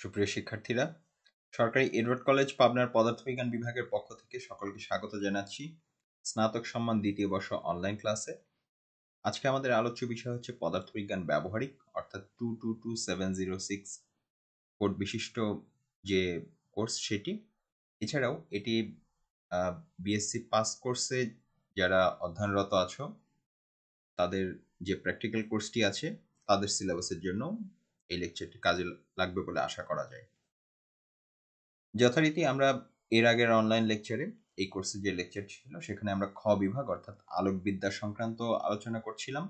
সুপ্রিয় শিক্ষার্থীরা, সরকারি এডওয়ার্ড কলেজ পাবনার পদার্থবিজ্ঞান বিভাগের পক্ষ থেকে সকলকে স্বাগত জানাচ্ছি স্নাতক সম্মান দ্বিতীয় বর্ষ অনলাইন ক্লাসে। আজকে আমাদের আলোচ্য বিষয় হচ্ছে পদার্থবিজ্ঞান ব্যবহারিক, অর্থাৎ 222706 কোড বিশিষ্ট যে কোর্স সেটি। এছাড়াও এটি বিএসসি পাস কোর্সে যারা অধ্যয়নরত আছো তাদের যে প্র্যাকটিক্যাল কোর্সটি আছে তাদের সিলেবাসের জন্য এই লেকচারটি কাজে লাগবে বলে আশা করা যায়। যথারীতি আমরা এর আগের অনলাইন লেকচারে এই কোর্সে যে লেকচার ছিল সেখানে আমরা খ বিভাগ অর্থাৎ আলোকবিদ্যা সংক্রান্ত আলোচনা করছিলাম।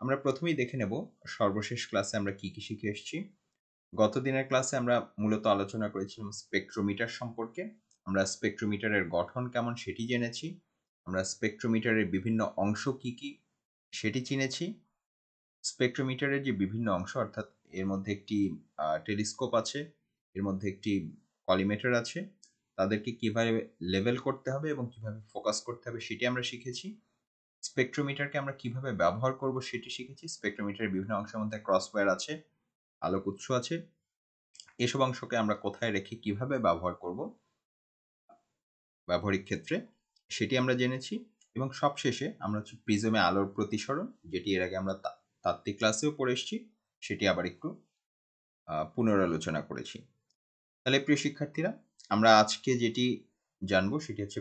আমরা প্রথমেই দেখে নেব সর্বশেষ ক্লাসে আমরা কি কি শিখে এসেছি। গত দিনের ক্লাসে আমরা মূলত আলোচনা করেছিলাম স্পেকট্রোমিটার সম্পর্কে। আমরা স্পেকট্রোমিটারের গঠন কেমন সেটি জেনেছি। আমরা স্পেকট্রোমিটারের বিভিন্ন অংশ কি কি সেটি চিনেছি। স্পেকট্রোমিটারের যে বিভিন্ন অংশ অর্থাৎ এর মধ্যে একটি টেলিস্কোপ আছে, এর মধ্যে একটি কলিমেটার আছে, তাদেরকে কিভাবে লেভেল করতে হবে এবং কিভাবে ফোকাস করতে হবে সেটি আমরা শিখেছি। স্পেকট্রোমিটারকে আমরা কিভাবে ব্যবহার করব সেটি শিখেছি। স্পেকট্রোমিটারের বিভিন্ন অংশের মধ্যে ক্রসওয়্যার আছে, আলোক উৎস আছে, এসব অংশকে আমরা কোথায় রেখে কিভাবে ব্যবহার করব ব্যবহারিক ক্ষেত্রে সেটি আমরা জেনেছি। এবং সবশেষে আমরা হচ্ছে প্রিজমে আলোর প্রতিসরণ, যেটি এর আগে আমরা তাত্ত্বিক ক্লাসেও পড়ে এসেছি, সেটি আবার একটু পুনরালোচনা করেছি। তাহলে প্রিয় শিক্ষার্থীরা, আমরা আজকে যেটি জানবো সেটি হচ্ছে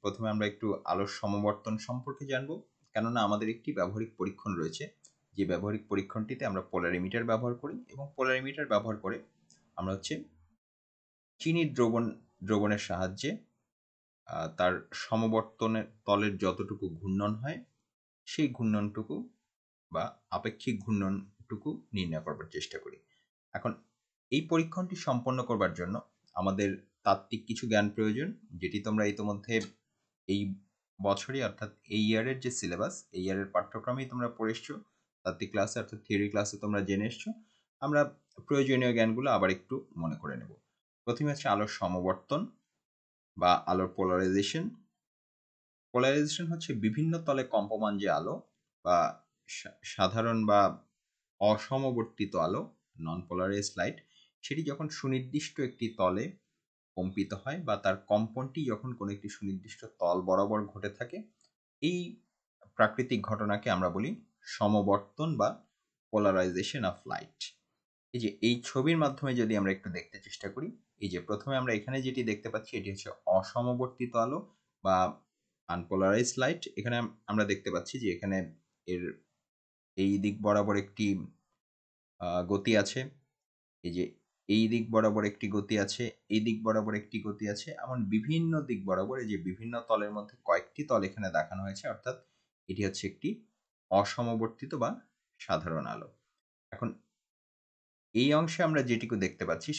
প্রথমে আমরা একটু আলোর সমবর্তন সম্পর্কে জানবো, কেননা আমাদের একটি ব্যবহারিক পরীক্ষণ রয়েছে, যে ব্যবহারিক পরীক্ষণটিতে আমরা পোলারিমিটার ব্যবহার করি এবং পোলারিমিটার ব্যবহার করে আমরা হচ্ছে চিনির দ্রবণের সাহায্যে তার সমবর্তনের তলের যতটুকু ঘূর্ণন হয় সেই ঘূর্ণনটুকু বা আপেক্ষিক ঘূর্ণনটুকু নির্ণয় করবার চেষ্টা করি। এখন এই পরীক্ষণটি সম্পন্ন করবার জন্য আমাদের তাত্ত্বিক কিছু জ্ঞান প্রয়োজন, যেটি তোমরা ইতোমধ্যে এই বছরই অর্থাৎ এই ইয়ারের যে সিলেবাস, এই ইয়ারের পাঠ্যক্রমেই তোমরা পড়ে এসছো। তাত্ত্বিক ক্লাসে অর্থাৎ থিওরি ক্লাসে তোমরা জেনে এসছো। আমরা প্রয়োজনীয় জ্ঞানগুলো আবার একটু মনে করে নেব। প্রথমে হচ্ছে আলোর সমবর্তন বা আলোর পোলারাইজেশন। পোলারাইজেশন হচ্ছে বিভিন্ন তলে কম্পমান যে আলো বা সাধারণ বা অসমবর্তিত আলো, নন পোলারাইজড লাইট, সেটি যখন সুনির্দিষ্ট একটি তলে কম্পিত হয় বা তার কম্পনটি যখন কোনো একটি সুনির্দিষ্ট তল বরাবর ঘটে থাকে, এই প্রাকৃতিক ঘটনাকে আমরা বলি সমবর্তন বা পোলারাইজেশন অফ লাইট। এই যে এই ছবির মাধ্যমে যদি আমরা একটু দেখতে চেষ্টা করি, এই যে প্রথমে আমরা এখানে যেটি দেখতে পাচ্ছি এটি হচ্ছে অসমবর্তিত আলো বা আনপোলারাইজড লাইট। এখানে আমরা দেখতে পাচ্ছি যে এখানে এর এই দিক বরাবর একটি গতি আছে, এই যে এই দিক বরাবর একটি গতি আছে, এই দিক বরাবর একটি গতি আছে, এমন বিভিন্ন দিক বরাবর এই যে বিভিন্ন তলের মধ্যে কয়েকটি তল এখানে দেখানো হয়েছে, অর্থাৎ এটি হচ্ছে একটি অসমবর্তিত বা সাধারণ আলো। এখন এই অংশে আমরা যেটিকে দেখতে পাচ্ছি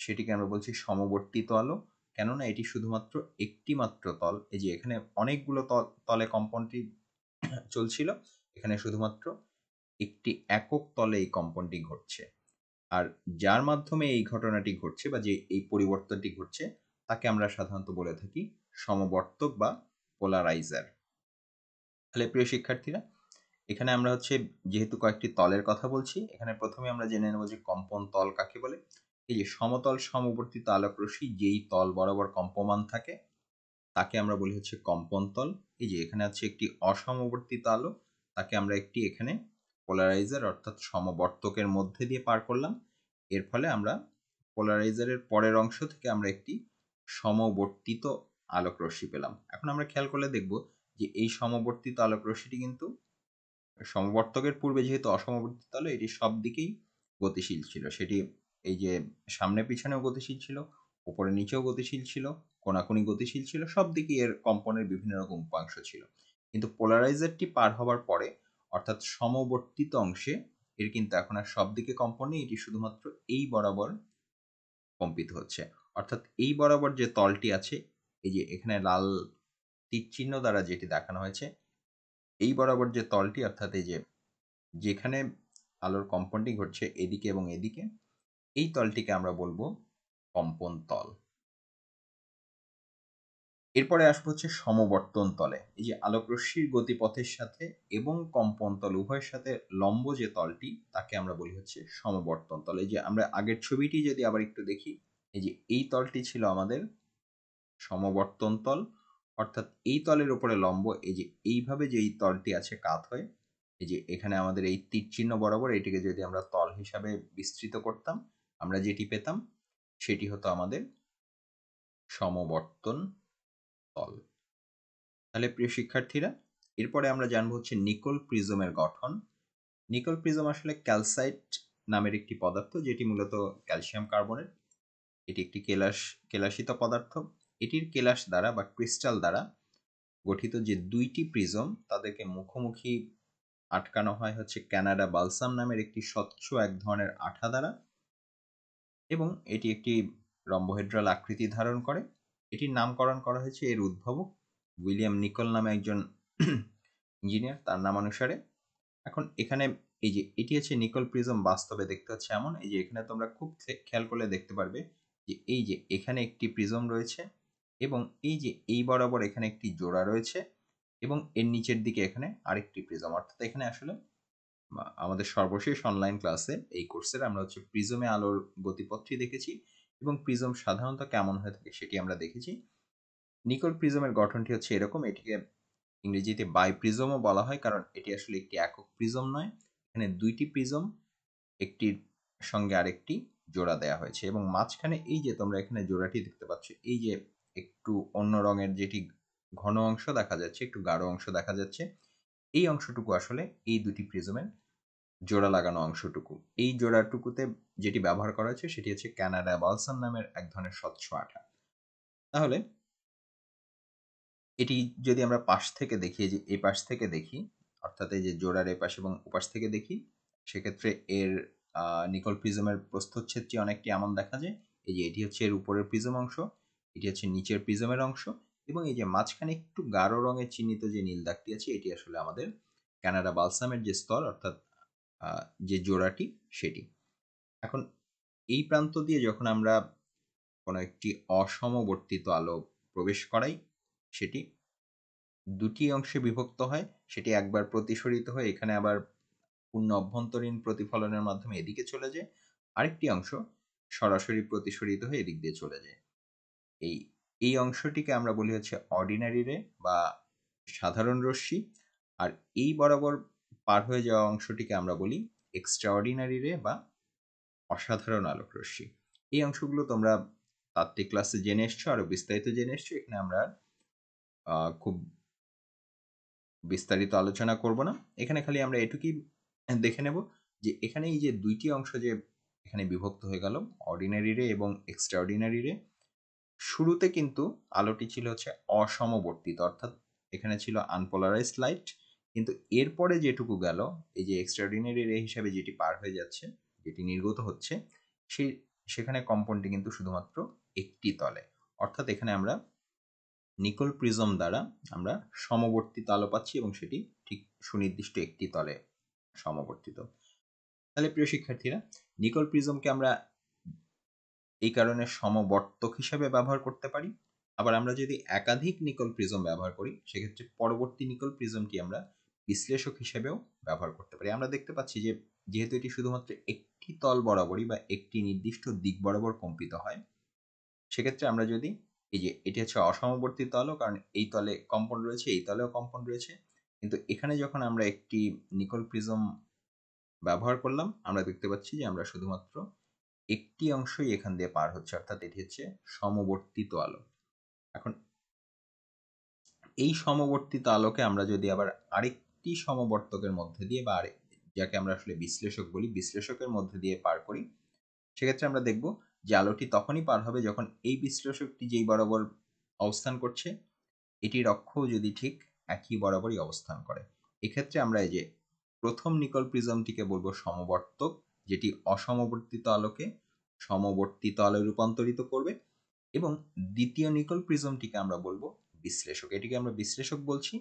সেটিকে আমরা বলছি সমবর্তিত আলো, কেননা এটি শুধুমাত্র একটি মাত্র তল। এই যে এখানে অনেকগুলো তলে কম্পনটি চলছিল, এখানে শুধুমাত্র একটি একক তলে এই কম্পনটি ঘটছে। আর যার মাধ্যমে এই ঘটনাটি ঘটছে বা যে এই পরিবর্তনটি ঘটছে তাকে আমরা সাধারণত বলে থাকি সমবর্তক বা পোলারাইজার। তাহলে প্রিয় শিক্ষার্থীরা, এখানে আমরা হচ্ছে যেহেতু কয়েকটি তলের কথা বলছি, এখানে প্রথমে আমরা জেনে নেব যে কম্পন তল কাকে বলে। এই যে সমতল সমবর্তিত আলোক রশ্মি যেই তল বরাবর কম্পমান থাকে তাকে আমরা বলি হচ্ছে কম্পন তল। এই যে এখানে আছে একটি অসমবর্তিত আলো, তাকে আমরা একটি এখানে পোলারাইজার অর্থাৎ সমবর্তকের মধ্যে দিয়ে পার করলাম। এর ফলে আমরা পোলারাইজারের পরের অংশ থেকে আমরা একটি সমবর্তিত আলোক রশ্মি পেলাম। এখন আমরা খেয়াল করলে দেখব যে এই সমবর্তিত আলোক রশ্মিটি কিন্তু সমবর্তকের পূর্বে যেহেতু অসমবর্তিত আলো, এটি সব দিকেই গতিশীল ছিল। সেটি এই যে সামনে পিছনেও গতিশীল ছিল, উপরে নিচেও গতিশীল ছিল, কোনাকুনি গতিশীল ছিল, সব দিকেই এর কম্পনের বিভিন্ন রকম উপাংশ ছিল। কিন্তু পোলারাইজারটি পার হবার পরে অর্থাৎ সমবর্তিত অংশে এর কিন্তু এখন আর সব দিকে কম্পন নেই, এটি শুধুমাত্র এই বরাবর কম্পিত হচ্ছে। অর্থাৎ এই বরাবর যে তলটি আছে, এই যে এখানে লাল তীর চিহ্ন দ্বারা যেটি দেখানো হয়েছে, এই বরাবর যে তলটি অর্থাৎ এই যে যেখানে আলোর কম্পনটি ঘটছে এদিকে এবং এদিকে, এই তলটিকে আমরা বলবো কম্পন তল। এরপরে আসবো হচ্ছে সমবর্তন তলে। এই যে আলোক রশ্মির গতিপথের সাথে এবং কম্পন তল উভয়ের সাথে লম্ব যে তলটি তাকে আমরা বলি হচ্ছে সমবর্তন তল। এই যে আমরা আগের ছবিটি যদি আবার একটু দেখি, এই যে এই তলটি ছিল আমাদের সমবর্তন তল, অর্থাৎ এই তলের উপরে লম্ব এই যে এইভাবে যে এই তলটি আছে কাত হয়ে, এই যে এখানে আমাদের এই তীর চিহ্ন বরাবর এটিকে যদি আমরা তল হিসাবে বিস্তৃত করতাম, আমরা যেটি পেতাম সেটি হতো আমাদের সমবর্তন তল। তাহলে প্রিয় শিক্ষার্থীরা, এরপরে আমরা জানবো হচ্ছে নিকল প্রিজমের গঠন। নিকল প্রিজম আসলে ক্যালসাইট নামের একটি পদার্থ, যেটি মূলত ক্যালসিয়াম কার্বনেট। এটি একটি কেলাসিত পদার্থ। এটির কেলাস দ্বারা বা ক্রিস্টাল দ্বারা গঠিত যে দুইটি প্রিজম তাদেরকে মুখোমুখি আটকানো হয় হচ্ছে ক্যানাডা বালসাম নামের একটি স্বচ্ছ এক ধরনের আঠা দ্বারা, এবং এটি একটি রম্বোহেড্রাল আকৃতি ধারণ করে। এটির নামকরণ করা হয়েছে এর উদ্ভাবক উইলিয়াম নিকল নামে একজন ইঞ্জিনিয়ার, তার নামানুসারে। এখন এখানে এই যে এটি হচ্ছে নিকল প্রিজম, বাস্তবে দেখতে হচ্ছে এমন। এই যে এখানে তোমরা খুব খেয়াল করলে দেখতে পারবে যে এই যে এখানে একটি প্রিজম রয়েছে, এবং এই যে এই বরাবর এখানে একটি জোড়া রয়েছে, এবং এর নিচের দিকে এখানে আরেকটি প্রিজম। অর্থাৎ এখানে আসলে আমাদের সর্বশেষ অনলাইন ক্লাসে এই কোর্সের আমরা হচ্ছে প্রিজমে আলোর গতিপথটি দেখেছি, এবং প্রিজম সাধারণত কেমন হয়ে থাকে সেটি আমরা দেখেছি। নিকল প্রিজমের গঠনটি হচ্ছে এরকম। এটিকে ইংরেজিতে বাইপ্রিজমও বলা হয়, কারণ এটি আসলে একটি একক প্রিজম নয়। এখানে দুইটি প্রিজম একটির সঙ্গে আরেকটি জোড়া দেয়া হয়েছে, এবং মাঝখানে এই যে তোমরা এখানে জোড়াটি দেখতে পাচ্ছ, এই যে একটু অন্য রঙের যেটি ঘন অংশ দেখা যাচ্ছে, একটু গাঢ় অংশ দেখা যাচ্ছে, এই অংশটুকু আসলে এই দুটি প্রিজমের জোড়া লাগানো অংশটুকু। এই জোড়াটুকুতে যেটি ব্যবহার করা হয়েছে সেটি হচ্ছে ক্যানাডা বালসাম নামের এক ধরনের স্বচ্ছ আঠা। তাহলে এটি যদি আমরা পাশ থেকে দেখি, যে এই পাশ থেকে দেখি, অর্থাৎ এই যে জোড়ার এপাশ এবং ওপাশ থেকে দেখি, সেক্ষেত্রে এর নিকল প্রিজমের প্রস্থচ্ছেদটি অনেকটি এমন দেখা যায়। এই যে এটি হচ্ছে এর উপরের প্রিজম অংশ, এটি হচ্ছে নিচের প্রিজমের অংশ, এবং এই যে মাঝখানে একটু গাঢ় রঙের চিহ্নিত যে নীল দাগটি আছে, এটি আসলে আমাদের ক্যানাডা বালসামের যে স্তর, অর্থাৎ যে জোড়াটি সেটি। এখন এই প্রান্ত দিয়ে যখন আমরা কোনো একটি অসমবর্তিত আলো প্রবেশ করাই, সেটি দুটি অংশে বিভক্ত হয়। সেটি একবার প্রতিসরিত হয়ে এখানে আবার পূর্ণ অভ্যন্তরীণ প্রতিফলনের মাধ্যমে এদিকে চলে যায়, আরেকটি অংশ সরাসরি প্রতিসরিত হয়ে এদিক দিয়ে চলে যায়। এই এই অংশটিকে আমরা বলি হচ্ছে অর্ডিনারি রে বা সাধারণ রশ্মি, আর এই বরাবর পার হয়ে যাওয়া অংশটিকে আমরা বলি এক্সট্রা অর্ডিনারি রে বা অসাধারণ আলোক রশ্মি। এই অংশগুলো তোমরা তাত্ত্বিক ক্লাসে জেনে এসছো, আরো বিস্তারিত জেনে এসছো। এখানে আমরা খুব বিস্তারিত আলোচনা করব না। এখানে খালি আমরা এটুকুই দেখে নেব যে এখানে এই যে দুইটি অংশ যে এখানে বিভক্ত হয়ে গেল, অর্ডিনারি রে এবং এক্সট্রা অর্ডিনারি রে, শুরুতে কিন্তু আলোটি ছিল হচ্ছে অসমবর্তিত, অর্থাৎ এখানে ছিল আনপোলারাইজড লাইট। কিন্তু এরপরে যেটুকু গেল, এই যে এক্সট্রা অর্ডিনারি রে হিসাবে যেটি পার হয়ে যাচ্ছে, যেটি নির্গত হচ্ছে, সেই সেখানে কম্পনটি কিন্তু শুধুমাত্র একটি তলে। অর্থাৎ এখানে আমরা নিকল প্রিজম দ্বারা আমরা সমবর্তিত আলো পাচ্ছি, এবং সেটি ঠিক সুনির্দিষ্ট একটি তলে সমবর্তিত। তাহলে প্রিয় শিক্ষার্থীরা, নিকল প্রিজমকে আমরা এই কারণে সমবর্তক হিসাবে ব্যবহার করতে পারি। আবার আমরা যদি একাধিক নিকল প্রিজম ব্যবহার করি, সেক্ষেত্রে পরবর্তী নিকল প্রিজমটি আমরা বিশ্লেষক হিসেবেও ব্যবহার করতে পারি। আমরা দেখতে পাচ্ছি যে যেহেতু এটি শুধুমাত্র একটি তল বরাবরই বা একটি নির্দিষ্ট দিক বরাবর কম্পিত হয়, সেক্ষেত্রে আমরা যদি এই যে এটি হচ্ছে অসমবর্তিত আলো, কারণ এই তলে কম্পন রয়েছে, এই তলেও কম্পন রয়েছে, কিন্তু এখানে যখন আমরা একটি নিকল প্রিজম ব্যবহার করলাম, আমরা দেখতে পাচ্ছি যে আমরা শুধুমাত্র একটি অংশই এখান দিয়ে পার হচ্ছে, অর্থাৎ এটি হচ্ছে সমবর্তিত আলো। এখন এই সমবর্তিত আলোকে আমরা যদি আবার আরেকটি সমবর্তকের মধ্যে দিয়ে বা যাকে আমরা আসলে বিশ্লেষক বলি, বিশ্লেষকের মধ্যে দিয়ে পার করি, সেক্ষেত্রে আমরা দেখব যে আলোটি তখনই পার হবে যখন এই বিশ্লেষকটি যেই বরাবর অবস্থান করছে, এটির অক্ষও যদি ঠিক একই বরাবরই অবস্থান করে। এক্ষেত্রে আমরা এই যে প্রথম নিকল প্রিজমটিকে বলবো সমবর্তক, যেটি অসমবর্তিত আলোকে সমবর্তিত আলোয় রূপান্তরিত করবে, এবং দ্বিতীয় নিকল প্রিজমটিকে আমরা বলবো বিশ্লেষক। এটিকে আমরা বিশ্লেষক বলছি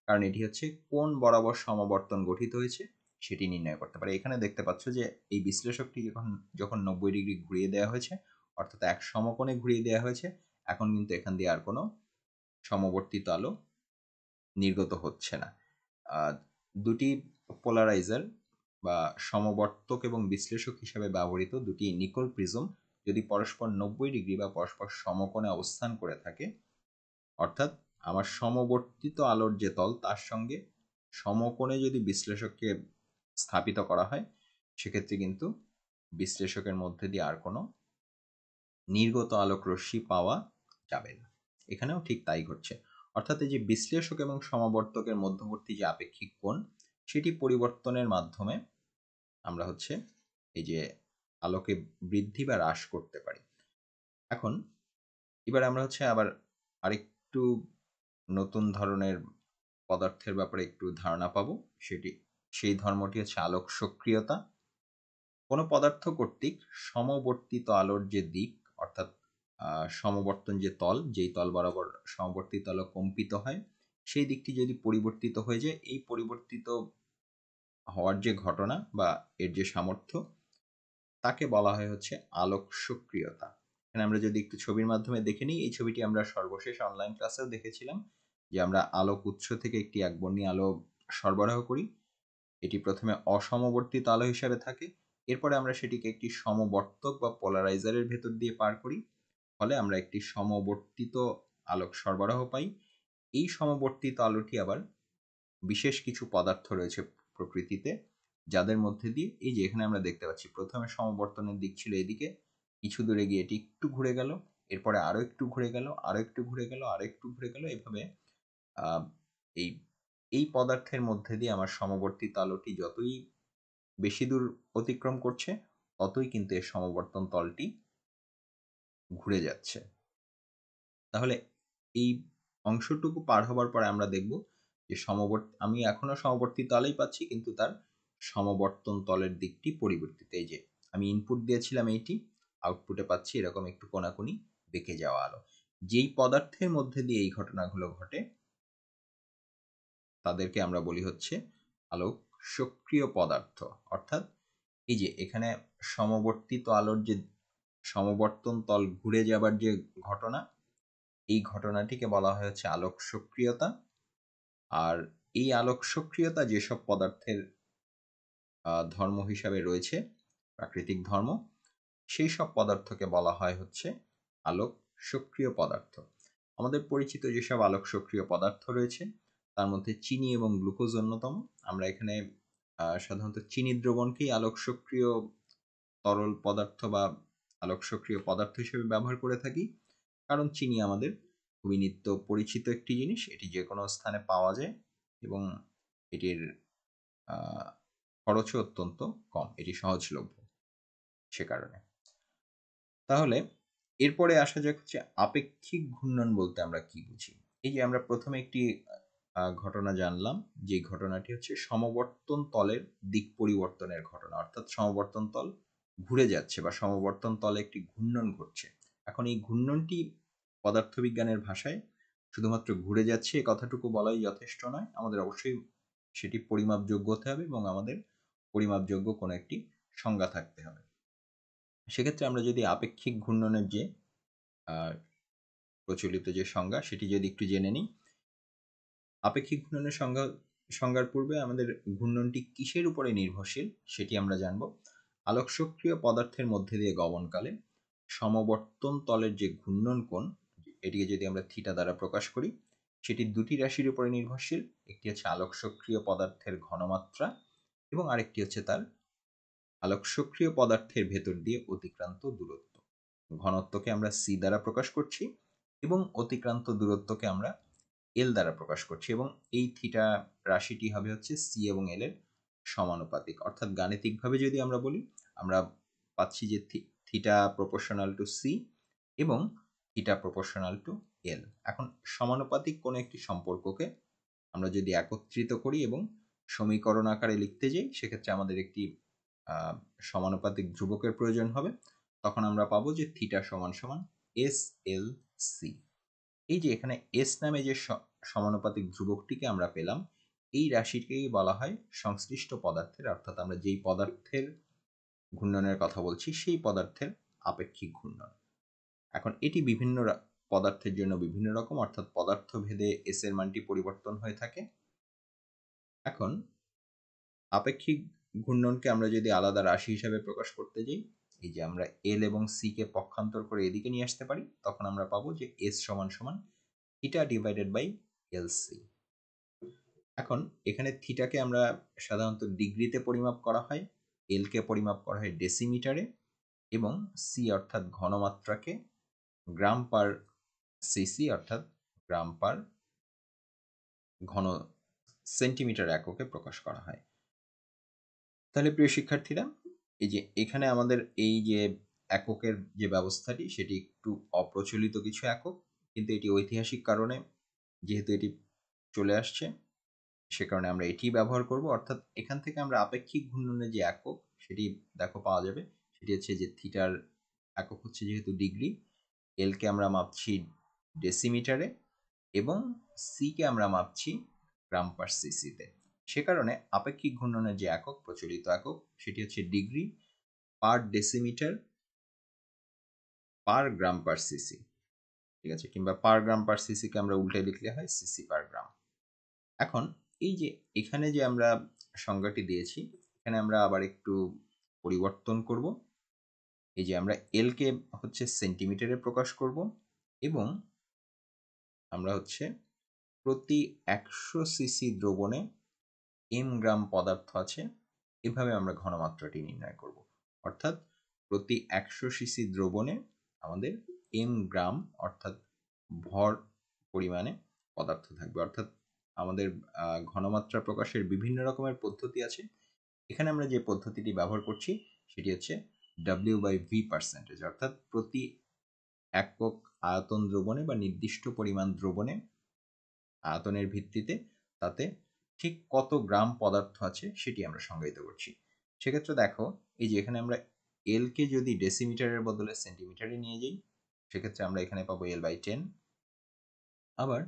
কারণ এটি হচ্ছে কোন বরাবর সমাবর্তন গঠিত হয়েছে সেটি নির্ণয় করতে পারে। এখানে দেখতে পাচ্ছ যে এই বিশ্লেষকটি যখন 90 ডিগ্রি ঘুরিয়ে দেওয়া হয়েছে, অর্থাৎ এক সমকোণে ঘুরিয়ে দেওয়া হয়েছে, এখন কিন্তু এখান দিয়ে আর কোনো সমবর্তিত আলো নির্গত হচ্ছে না। দুটি পোলারাইজার বা সমবর্তক এবং বিশ্লেষক হিসাবে ব্যবহৃত দুটি নিকল প্রিজম যদি পরস্পর 90 ডিগ্রি বা পরস্পর সমকোণে অবস্থান করে থাকে, অর্থাৎ আমার সমবর্তিত আলোর যে তল তার সঙ্গে সমকোণে যদি বিশ্লেষককে স্থাপিত করা হয়, সেক্ষেত্রে কিন্তু বিশ্লেষকের মধ্যে দিয়ে আর কোনো নির্গত আলোক রশ্মি পাওয়া যাবে না। এখানেও ঠিক তাই ঘটছে, অর্থাৎ এই যে বিশ্লেষক এবং সমাবর্তকের মধ্যবর্তী যে আপেক্ষিক কোণ, সেটি পরিবর্তনের মাধ্যমে আমরা হচ্ছে এই যে আলোকে বৃদ্ধি বা হ্রাস করতে পারি। এখন এবার আমরা হচ্ছে আবার আরেকটু নতুন ধরনের পদার্থের ব্যাপারে একটু ধারণা পাবো। সেই ধর্মটি হচ্ছে আলোক সক্রিয়তা। কোনো পদার্থ কর্তৃক সমবর্তিত আলোর যে দিক, অর্থাৎ সমবর্তন যে তল, যেই তল বরাবর সমবর্তিত আলো কম্পিত হয়, সেই দিকটি যদি পরিবর্তিত হয়ে যায়, এই পরিবর্তিত হওয়ার যে ঘটনা বা এর যে সামর্থ্য, তাকে বলা হয় হচ্ছে আলোক সক্রিয়তা। এখানে আমরা যদি একটু ছবির মাধ্যমে দেখে নিই, এই ছবিটি আমরা সর্বশেষ অনলাইন ক্লাসেও দেখেছিলাম যে আমরা আলোক উৎস থেকে একটি একবর্ণী আলো সরবরাহ করি। এটি প্রথমে অসমবর্তিত আলো হিসাবে থাকে, এরপরে আমরা সেটিকে একটি সমবর্তক বা পোলারাইজারের ভেতর দিয়ে পার করি, ফলে আমরা একটি সমবর্তিত আলোক সরবরাহ পাই। এই সমবর্তিত আলোটি আবার বিশেষ কিছু পদার্থ রয়েছে প্রকৃতিতে, যাদের মধ্যে দিয়ে এই যে এখানে আমরা দেখতে পাচ্ছি প্রথমে সমবর্তনের দিক ছিল এদিকে, কিছু দূরে গিয়ে এটি একটু ঘুরে গেল, এরপরে আরো একটু ঘুরে গেল, আরো একটু ঘুরে গেল, আরো একটু ঘুরে গেল, এভাবে এই এই পদার্থের মধ্যে দিয়ে আমার সমবর্তিত আলোটি যতই বেশি দূর অতিক্রম করছে, ততই কিন্তু এর সমবর্তন তলটি ঘুরে যাচ্ছে। তাহলে এই অংশটুকু পার হবার পরে আমরা দেখব যে আমি এখনো সমবর্তিত আলোই পাচ্ছি, কিন্তু তার সমবর্তন তলের দিকটি পরিবর্তিত। এই যে আমি ইনপুট দিয়েছিলাম এইটি, আউটপুটে পাচ্ছি এরকম একটু কোনাকুনি বেঁকে যাওয়া আলো। যেই পদার্থের মধ্যে দিয়ে এই ঘটনাগুলো ঘটে, তাদেরকে আমরা বলি হচ্ছে আলোক সক্রিয় পদার্থ। অর্থাৎ এই যে এখানে সমবর্তিত আলোর যে সমবর্তন তল ঘুরে যাবার যে ঘটনা, এই ঘটনাটিকে বলা হয় হচ্ছে আলোক সক্রিয়তা। আর এই আলোক সক্রিয়তা যেসব পদার্থের ধর্ম হিসাবে রয়েছে, প্রাকৃতিক ধর্ম, সেই সব পদার্থকে বলা হয় হচ্ছে আলোক সক্রিয় পদার্থ। আমাদের পরিচিত যেসব আলোক সক্রিয় পদার্থ রয়েছে, তার মধ্যে চিনি এবং গ্লুকোজ অন্যতম। আমরা এখানে সাধারণত চিনি দ্রবণকেই আলোক সক্রিয় তরল পদার্থ বা আলোক সক্রিয় পদার্থ হিসেবে ব্যবহার করে থাকি, কারণ চিনি আমাদের খুবই নিত্য পরিচিত একটি জিনিস, এটি যে কোনো স্থানে পাওয়া যায় এবং এটির খরচও অত্যন্ত কম, এটি সহজলভ্য সে কারণে। তাহলে এরপরে আসা যাক হচ্ছে আপেক্ষিক ঘূর্ণন বলতে আমরা কি বুঝি। এই যে আমরা প্রথমে একটি ঘটনা জানলাম, যে ঘটনাটি হচ্ছে সমবর্তন তলের দিক পরিবর্তনের ঘটনা, অর্থাৎ সমবর্তন তল ঘুরে যাচ্ছে বা সমবর্তন তলে একটি ঘূর্ণন ঘটছে। এখন এই ঘূর্ণনটি পদার্থবিজ্ঞানের ভাষায় শুধুমাত্র ঘুরে যাচ্ছে এ কথাটুকু বলাই যথেষ্ট নয়, আমাদের অবশ্যই সেটি পরিমাপযোগ্য হতে হবে এবং আমাদের পরিমাপযোগ্য কোনো একটি সংজ্ঞা থাকতে হবে। সেক্ষেত্রে আমরা যদি আপেক্ষিক ঘূর্ণনের যে প্রচলিত যে সংজ্ঞা, সেটি যদি একটু জেনে নিই। আপেক্ষিক ঘূর্ণনের সংজ্ঞার পূর্বে আমাদের ঘূর্ণনটি কিসের উপরে নির্ভরশীল সেটি আমরা জানব। আলোক সক্রিয় পদার্থের মধ্যে দিয়ে গমনকালে সমবর্তন তলের যে ঘূর্ণন কোণ, এটিকে যদি আমরা থিটা দ্বারা প্রকাশ করি, সেটি দুটি রাশির উপরে নির্ভরশীল। একটি হচ্ছে আলোক সক্রিয় পদার্থের ঘনমাত্রা এবং আরেকটি হচ্ছে তার আলোক সক্রিয় পদার্থের ভেতর দিয়ে অতিক্রান্ত দূরত্ব। ঘনত্বকে আমরা সি দ্বারা প্রকাশ করছি এবং অতিক্রান্ত দূরত্বকে আমরা এল দ্বারা প্রকাশ করছি, এবং এই থিটা রাশিটি হবে হচ্ছে সি এবং এল এর সমানুপাতিক। অর্থাৎ গাণিতিকভাবে যদি আমরা বলি, আমরা পাচ্ছি যে থিটা প্রপোর্শনাল টু সি এবং থিটা প্রপোর্শনাল টু এল। এখন সমানুপাতিক কোনো একটি সম্পর্ককে আমরা যদি একত্রিত করি এবং সমীকরণ আকারে লিখতে যাই, সেক্ষেত্রে আমাদের একটি সমানুপাতিক ধ্রুবকের প্রয়োজন হবে। তখন আমরা পাবো যে থিটা সমান সমান এস এল সি। এই যে এখানে এস নামে যে সমানুপাতিক ধ্রুবকটিকে আমরা পেলাম, এই রাশিকেই বলা হয় সংশ্লিষ্ট পদার্থের, অর্থাৎ আমরা যেই পদার্থের ঘূর্ণনের কথা বলছি সেই পদার্থের আপেক্ষিক ঘূর্ণন। এখন এটি বিভিন্ন পদার্থের জন্য বিভিন্ন রকম, অর্থাৎ পদার্থ ভেদে এস এর মানটি পরিবর্তন হয়ে থাকে। এখন আপেক্ষিক ঘূর্ণনকে আমরা যদি আলাদা রাশি হিসাবে প্রকাশ করতে যাই, এই যে আমরা এল এবং সি কে পক্ষান্তর করে এদিকে নিয়ে আসতে পারি, তখন আমরা পাবো যে এস সমান সমান theta divided by L C. এখন এখানে থিটাকে আমরা সাধারণত ডিগ্রিতে পরিমাপ করা হয়, এল কে পরিমাপ করা হয় ডেসিমিটারে, এবং সি অর্থাৎ ঘনমাত্রাকে গ্রাম পার সিসি অর্থাৎ গ্রাম পার ঘন সেন্টিমিটার এককে প্রকাশ করা হয়। তাহলে প্রিয় শিক্ষার্থীরা, এই যে এখানে আমাদের এই যে এককের যে ব্যবস্থাটি সেটি একটু অপ্রচলিত কিছু একক, কিন্তু এটি ঐতিহাসিক কারণে যেহেতু এটি চলে আসছে সে কারণে আমরা এটি ব্যবহার করব। অর্থাৎ এখান থেকে আমরা আপেক্ষিক ঘূর্ণনের যে একক সেটি দেখো পাওয়া যাবে, সেটি হচ্ছে যে থিটার একক হচ্ছে যেহেতু ডিগ্রি, এল কে আমরা মাপছি ডেসিমিটারে এবং সি কে আমরা মাপছি গ্রাম পার সিসিতে। সে কারণে আপেক্ষিক ঘূর্ণনের যে একক প্রচলিত একক সেটি হচ্ছে ডিগ্রি পার ডেসিমিটার পার গ্রাম পার সিসি, ঠিক আছে, কিংবা পার গ্রাম পার সিসি কে আমরা উল্টে লিখলে হয় সিসি পার গ্রাম। এখন এই যে এখানে যে আমরা সংজ্ঞাটি দিয়েছি, এখানে আমরা আবার একটু পরিবর্তন করব। এই যে আমরা এল কে হচ্ছে সেন্টিমিটারে প্রকাশ করব এবং আমরা হচ্ছে প্রতি 100 সিসি দ্রবণে এম গ্রাম পদার্থ আছে এভাবে আমরা ঘনমাত্রাটি নির্ণয় করব। অর্থাৎ প্রতি 100 সিসি দ্রবণে আমাদের এম গ্রাম অর্থাৎ ভর পরিমাণে পদার্থ থাকবে। অর্থাৎ আমাদের ঘনমাত্রা প্রকাশের বিভিন্ন রকমের পদ্ধতি আছে, এখানে আমরা যে পদ্ধতিটি ব্যবহার করছি সেটি হচ্ছে W/V পার্সেন্টেজ, অর্থাৎ প্রতি একক আয়তন দ্রবণে বা নির্দিষ্ট পরিমাণ দ্রবণে আয়তনের ভিত্তিতে তাতে ঠিক কত গ্রাম পদার্থ আছে সেটি আমরা সংজ্ঞায়িত করছি। সেক্ষেত্রে দেখো এই যে এখানে আমরা এল কে যদি ডেসিমিটারের বদলে সেন্টিমিটারে নিয়ে যাই, সেক্ষেত্রে আমরা এখানে পাবো L/10। আবার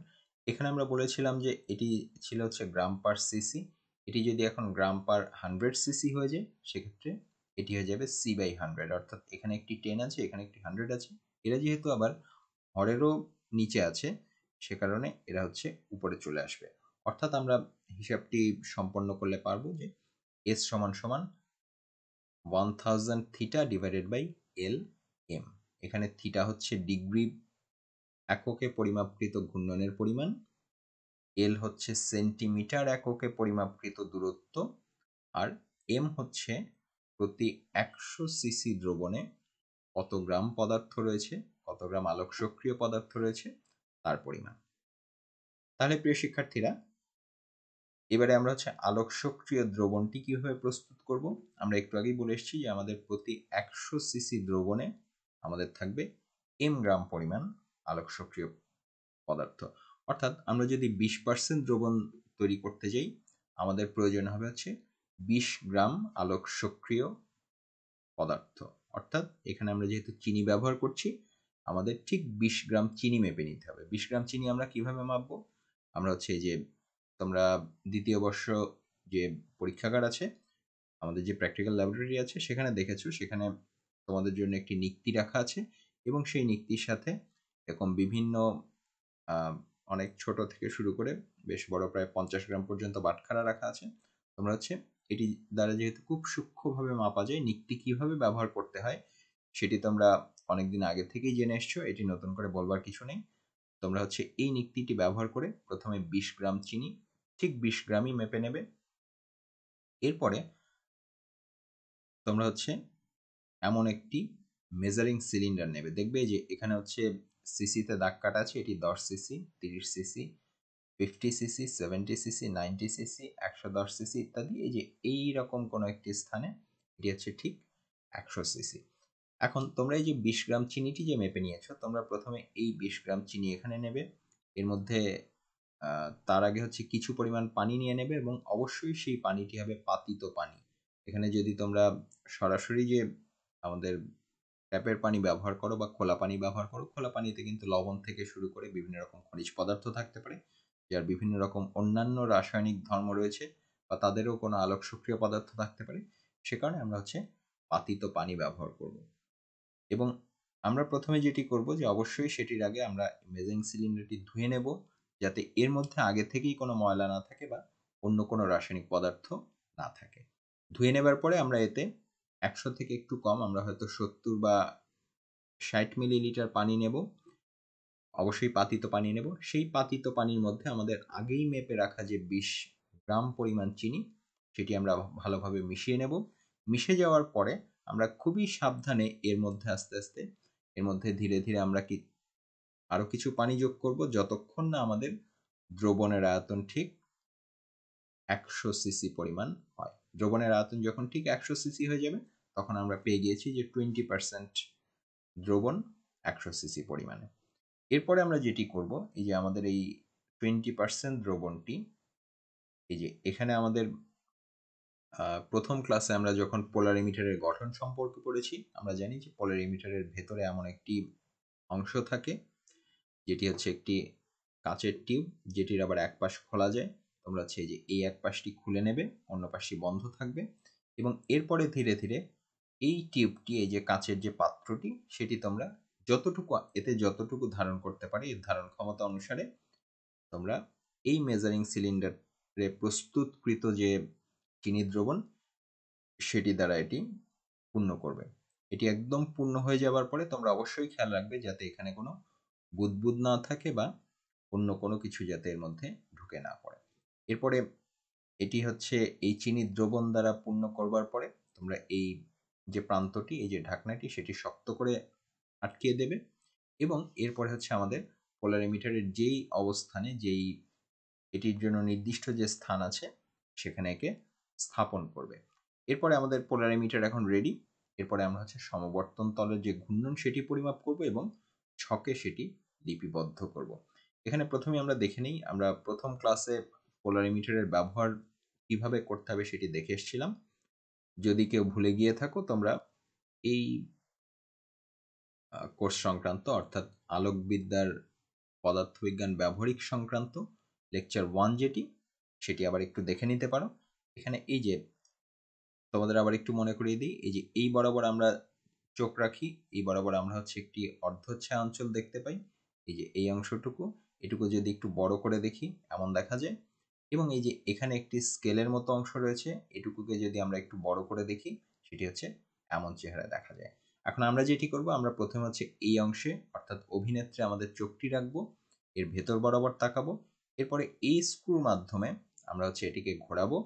এখানে আমরা বলেছিলাম যে এটি ছিল হচ্ছে গ্রাম পার সিসি, এটি যদি এখন গ্রাম পার 100 সিসি হয়ে যায় সেক্ষেত্রে এটি হয়ে যাবে C/100, অর্থাৎ এখানে একটি 10 আছে এখানে একটি 100 আছে, এরা যেহেতু আবার হরেরও নিচে আছে সে কারণে এরা হচ্ছে উপরে চলে আসবে। অর্থাৎ আমরা হিসাবটি সম্পন্ন করলে পারবো যে এস সমান সমান 1000 theta divided by L M. এখানে থিটা হচ্ছে ডিগ্রি এককে পরিমাপকৃত ঘূর্ণনের পরিমাণ, এল হচ্ছে সেন্টিমিটার এককে পরিমাপকৃত দূরত্ব, আর এম হচ্ছে প্রতি 100 সিসি দ্রবণে কত গ্রাম পদার্থ রয়েছে, কত গ্রাম আলোক সক্রিয় পদার্থ রয়েছে তার পরিমাণ। তাহলে প্রিয় শিক্ষার্থীরা, এবারে আমরা হচ্ছে আলোক সক্রিয় দ্রবণটি কিভাবে প্রস্তুত করব। আমরা একটু আগেই বলে এসেছি যে আমাদের প্রতি 100 সিসি দ্রবণে আমাদের থাকবে এম গ্রাম পরিমাণ আলোক সক্রিয় পদার্থ। অর্থাৎ আমরা যদি 20% দ্রবণ তৈরি করতে যাই আমাদের প্রয়োজন হবে হচ্ছে 20 গ্রাম আলোক সক্রিয় পদার্থ। অর্থাৎ এখানে আমরা যেহেতু চিনি ব্যবহার করছি আমাদের ঠিক 20 গ্রাম চিনি মেপে নিতে হবে। 20 গ্রাম চিনি আমরা কিভাবে মাপবো, আমরা হচ্ছে যে তোমরা দ্বিতীয় বর্ষ যে পরীক্ষাগার আছে, আমাদের যে প্র্যাকটিক্যাল ল্যাবরেটরি আছে সেখানে দেখেছো, সেখানে তোমাদের জন্য একটি নিক্তি রাখা আছে এবং সেই নিক্তির সাথে এরকম বিভিন্ন অনেক ছোট থেকে শুরু করে বেশ বড় প্রায় 50 গ্রাম পর্যন্ত বাটখারা রাখা আছে। তোমরা হচ্ছে এটি দ্বারা যেহেতু খুব সূক্ষ্মভাবে মাপা যায় নিক্তি কিভাবে ব্যবহার করতে হয় সেটি তোমরা অনেকদিন আগে থেকেই জেনে এসছো, এটি নতুন করে বলবার কিছু নেই। তোমরা হচ্ছে এই নিক্তিটি ব্যবহার করে প্রথমে 20 গ্রাম চিনি ঠিক 20 গ্রামই মেপে নেবে। এরপরে তোমরা হচ্ছে এমন একটি মেজারিং সিলিন্ডার নেবে, দেখবে যে এখানে হচ্ছে সিসিতে দাগ কাটা আছে, এটি 10 CC, 30 CC, 50 CC, 70 CC, 90 CC, 110 CC ইত্যাদি। এই যে এই রকম কোনো একটি স্থানে এটি হচ্ছে ঠিক 100 সিসি। এখন তোমরা এই যে 20 গ্রাম চিনিটি যে মেপে নিয়েছো, তোমরা প্রথমে এই 20 গ্রাম চিনি এখানে নেবে, এর মধ্যে তার আগে হচ্ছে কিছু পরিমাণ পানি নিয়ে নেবে এবং অবশ্যই সেই পানিটি হবে পাতিত পানি। এখানে যদি তোমরা সরাসরি যে আমাদের ট্যাপের পানি ব্যবহার করো বা খোলা পানি ব্যবহার করো, খোলা পানিতে কিন্তু লবণ থেকে শুরু করে বিভিন্ন রকম খনিজ পদার্থ থাকতে পারে যার বিভিন্ন রকম অন্যান্য রাসায়নিক ধর্ম রয়েছে বা তাদেরও কোনো আলোক সক্রিয় পদার্থ থাকতে পারে, সে কারণে আমরা হচ্ছে পাতিত পানি ব্যবহার করব। এবং আমরা প্রথমে যেটি করব যে অবশ্যই সেটির আগে আমরা মেজারিং সিলিন্ডারটি ধুয়ে নেব, যাতে এর মধ্যে আগে থেকেই কোনো ময়লা না থাকে বা অন্য কোনো রাসায়নিক পদার্থ না থাকে। ধুয়ে নেবার পরে আমরা এতে 100 থেকে একটু কম, আমরা হয়তো 70 বা 60 মিলিলিটার পানি নেব। অবশ্যই পাতিত পানি নেব। সেই পাতিত পানির মধ্যে আমাদের আগেই মেপে রাখা যে 20 গ্রাম পরিমাণ চিনি, সেটি আমরা ভালোভাবে মিশিয়ে নেব। মিশে যাওয়ার পরে আমরা খুবই সাবধানে এর মধ্যে আস্তে আস্তে, এর মধ্যে ধীরে ধীরে আমরা আরো কিছু পানি যোগ করব, যতক্ষণ না আমাদের দ্রবণের আয়তন ঠিক 100 সিসি পরিমাণ হয়। দ্রবণের আয়তন যখন ঠিক 100 সিসি হয়ে যাবে, তখন আমরা পেয়ে গিয়েছি যে 20% দ্রবণ 100 সিসি পরিমাণে। এরপরে আমরা যেটি করব, এই যে আমাদের এই 20% দ্রবণটি, এই যে এখানে আমাদের প্রথম ক্লাসে আমরা যখন পোলারিমিটারের গঠন সম্পর্কে পড়েছি, আমরা জানি যে পোলারিমিটারের ভেতরে এমন একটি অংশ থাকে যেটি হচ্ছে একটি কাচের টিউব, যেটির আবার এক পাশ খোলা যায়। তোমরা হচ্ছে যে এই এক পাশটি খুলে নেবে, অন্য পাশটি বন্ধ থাকবে, এবং এরপরে ধীরে ধীরে এই টিউবটি, এই যে কাচের যে পাত্রটি, সেটি তোমরা যতটুকু ধারণ করতে পারে, এর ধারণ ক্ষমতা অনুসারে তোমরা এই মেজারিং সিলিন্ডারে প্রস্তুতকৃত যে চিনি দ্রবণ, সেটি দ্বারা এটি পূর্ণ করবে। এটি একদম পূর্ণ হয়ে যাবার পরে তোমরা অবশ্যই খেয়াল রাখবে যাতে এখানে কোনো বুদবুদ না থাকে বা অন্য কোনো কিছু যাতে এর মধ্যে ঢুকে না পড়ে। এরপরে এটি হচ্ছে এই চিনি দ্রবণ দ্বারা পূর্ণ করবার পরে তোমরা এই যে প্রান্তটি, এই যে ঢাকনাটি, সেটি শক্ত করে আটকিয়ে দেবে, এবং এরপরে হচ্ছে আমাদের পোলারিমিটারের যেই অবস্থানে, এটির জন্য নির্দিষ্ট যে স্থান আছে, সেখানে একে স্থাপন করবে। এরপরে আমাদের পোলারিমিটার এখন রেডি। এরপরে আমরা হচ্ছে সমবর্তন তলের যে ঘূর্ণন, সেটি পরিমাপ করব এবং ছকে সেটি লিপিবদ্ধ করব। এখানে প্রথমে আমরা দেখে নিই, আমরা প্রথম ক্লাসে পোলারিমিটারের ব্যবহার কিভাবে করতে হবে সেটি দেখে এসেছিলাম। যদি কেউ ভুলে গিয়ে থাকো, তোমরা এই কোর্স সংক্রান্ত, অর্থাৎ আলোকবিদ্যার পদার্থবিজ্ঞান ব্যবহারিক সংক্রান্ত লেকচার 1 যেটি, সেটি আবার একটু দেখে নিতে পারো। এখানে এই যে তোমাদের আবার একটু মনে করিয়ে দিই, এই যে এই বরাবর আমরা চোখ রাখি, এই বরাবর আমরা হচ্ছে একটি অর্ধছায়া অঞ্চল দেখতে পাই। এই যে এই অংশটুকু, এটুকু যদি একটু বড় করে দেখি, এমন দেখা যায়। এবং এই যে এখানে একটি স্কেলের মতো অংশ রয়েছে, এটুকুকে যদি আমরা একটু বড় করে দেখি, সেটি হচ্ছে এমন চেহারা দেখা যায়। এখন আমরা যেটি করব, আমরা প্রথমে হচ্ছে এই অংশে, অর্থাৎ অভিনেত্রে আমাদের চোখটি রাখবো, এর ভেতর বরাবর তাকাবো। এরপরে এই স্ক্রুর মাধ্যমে আমরা হচ্ছে এটিকে ঘোরাবো,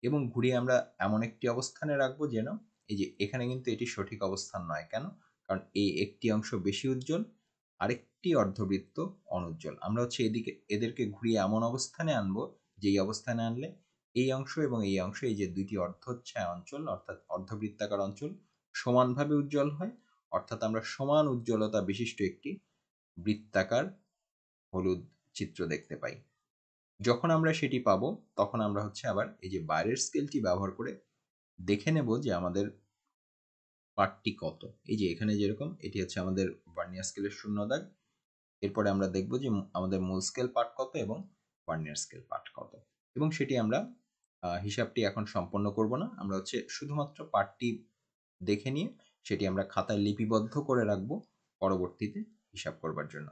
এবং ঘুরিয়ে আমরা এমন একটি অবস্থানে রাখবো যেন, এই যে এখানে কিন্তু এটি সঠিক অবস্থান নয়, কেন? কারণ এই একটি অংশ বেশি উজ্জ্বল, আরেকটি অর্ধবৃত্ত অনুজ্জ্বল। আমরা হচ্ছে এদেরকে ঘুরিয়ে এমন অবস্থানে আনবো, যেই অবস্থানে আনলে এই অংশ এবং এই অংশ, এই যে দুইটি অর্ধচ্ছায়া অঞ্চল অর্থাৎ অর্ধবৃত্তাকার অঞ্চল, সমানভাবে উজ্জ্বল হয়। অর্থাৎ আমরা সমান উজ্জ্বলতা বিশিষ্ট একটি বৃত্তাকার হলুদ চিত্র দেখতে পাই। যখন আমরা সেটি পাবো, তখন আমরা হচ্ছে আবার এই যে বাইরের স্কেলটি ব্যবহার করে দেখে নেব যে আমাদের পার্টটি কত। এই যে এখানে যেরকম, এটি হচ্ছে আমাদের ভার্নিয়ার স্কেলের 0 দাগ। এরপরে আমরা দেখব যে আমাদের মূল স্কেল পার্ট কত এবং ভার্নিয়ার স্কেল পার্ট কত, এবং সেটি আমরা হিসাবটি এখন সম্পন্ন করব না, আমরা হচ্ছে শুধুমাত্র পার্টটি দেখে নিয়ে সেটি আমরা খাতায় লিপিবদ্ধ করে রাখবো পরবর্তীতে হিসাব করবার জন্য।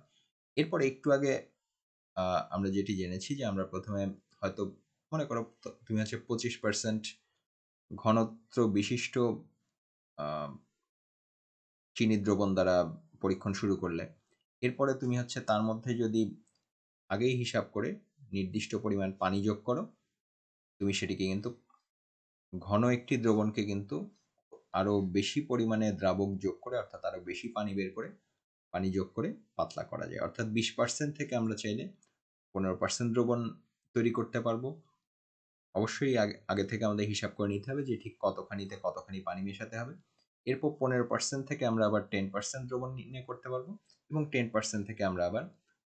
এরপরে একটু আগে আমরা যেটি জেনেছি যে আমরা প্রথমে হয়তো মনে করো তুমি হচ্ছে 25% ঘনত্ব বিশিষ্ট চিনি দ্রবণ দ্বারা পরীক্ষণ শুরু করলে, এরপরে তুমি হচ্ছে তার মধ্যে যদি আগেই হিসাব করে নির্দিষ্ট পরিমাণ পানি যোগ করো, তুমি সেটিকে কিন্তু ঘন একটি দ্রবণকে কিন্তু আরো বেশি পরিমাণে দ্রাবক যোগ করে, অর্থাৎ আরো বেশি পানি বের করে, পানি যোগ করে পাতলা করা যায়। অর্থাৎ 20% থেকে আমরা চাইলে 15% দ্রবণ তৈরি করতে পারবো। অবশ্যই আগে থেকে আমাদের হিসাব করে নিতে হবে যে ঠিক কতখানিতে কতখানি পানি মেশাতে হবে। এরপর 15% থেকে আমরা আবার 10% দ্রবণ নির্ণয় করতে পারবো, এবং 10% থেকে আমরা আবার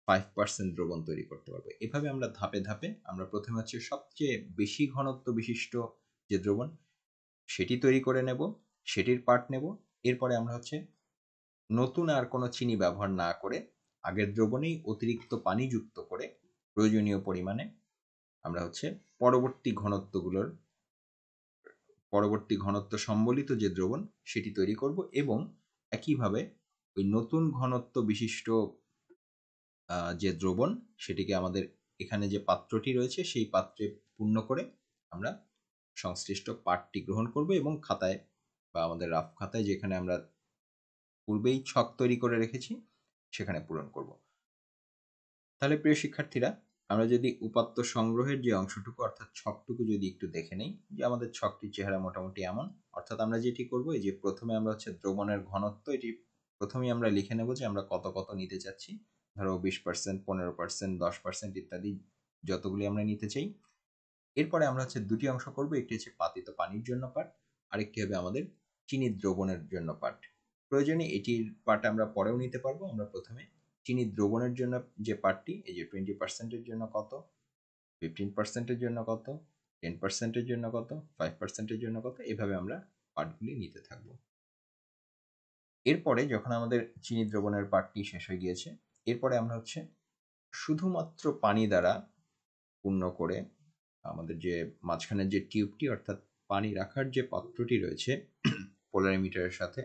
5% দ্রবণ তৈরি করতে পারবো। এভাবে আমরা ধাপে ধাপে, আমরা প্রথমে হচ্ছে সবচেয়ে বেশি ঘনত্ব বিশিষ্ট যে দ্রবণ, সেটি তৈরি করে নেব, সেটির পার্ট নেব। এরপরে আমরা হচ্ছে নতুন আর কোনো চিনি ব্যবহার না করে আগের দ্রবণেই অতিরিক্ত পানি যুক্ত করে প্রয়োজনীয় পরিমাণে আমরা হচ্ছে পরবর্তী ঘনত্ব সম্বলিত যে দ্রবণ, সেটি তৈরি করব, এবং একইভাবে ওই নতুন ঘনত্ব বিশিষ্ট যে দ্রবণ সেটিকে আমাদের এখানে যে পাত্রটি রয়েছে সেই পাত্রে পূর্ণ করে আমরা সংশ্লিষ্ট পাঠটি গ্রহণ করব এবং খাতায় বা আমাদের রাফ খাতায় যেখানে আমরা পূর্বেই ছক তৈরি করে রেখেছি সেখানে পূরণ করব। তাহলে প্রিয় শিক্ষার্থীরা, আমরা যদি উপাত্ত সংগ্রহের যে অংশটুকু অর্থাৎ ছকটুকু যদি একটু দেখে নেই, যে আমাদের ছকটির চেহারা মোটামুটি এমন। অর্থাৎ আমরা যেটি করব, এই যে প্রথমে আমরা হচ্ছে দ্রবণের ঘনত্ব এটি প্রথমেই আমরা লিখে নেব যে আমরা কত কত নিতে চাচ্ছি। ধরো 20%, 15%, 10% ইত্যাদি যতগুলি আমরা নিতে চাই। এরপরে আমরা হচ্ছে দুটি অংশ করব, একটি হচ্ছে পাতিত পানির জন্য পাঠ, আরেকটি হবে আমাদের চিনি দ্রবণের জন্য পাঠ। প্রয়োজনে এটির পাঠ আমরা পরেও নিতে পারবো। আমরা প্রথমে চিনি দ্রবণের জন্য যে পার্টটি, এই যে 20%-এর জন্য কত, 15%-এর জন্য কত, 10%-এর জন্য কত, 5%-এর জন্য কত, এভাবে আমরা পার্টগুলি নিতে থাকব। এরপরে যখন আমাদের চিনি দ্রবণের পার্টটি শেষ হয়ে গিয়েছে, এরপরে আমরা হচ্ছে শুধুমাত্র পানি দ্বারা পূর্ণ করে আমাদের যে মাঝখানের যে টিউবটি অর্থাৎ পানি রাখার যে পাত্রটি রয়েছে পোলারিমিটারের সাথে,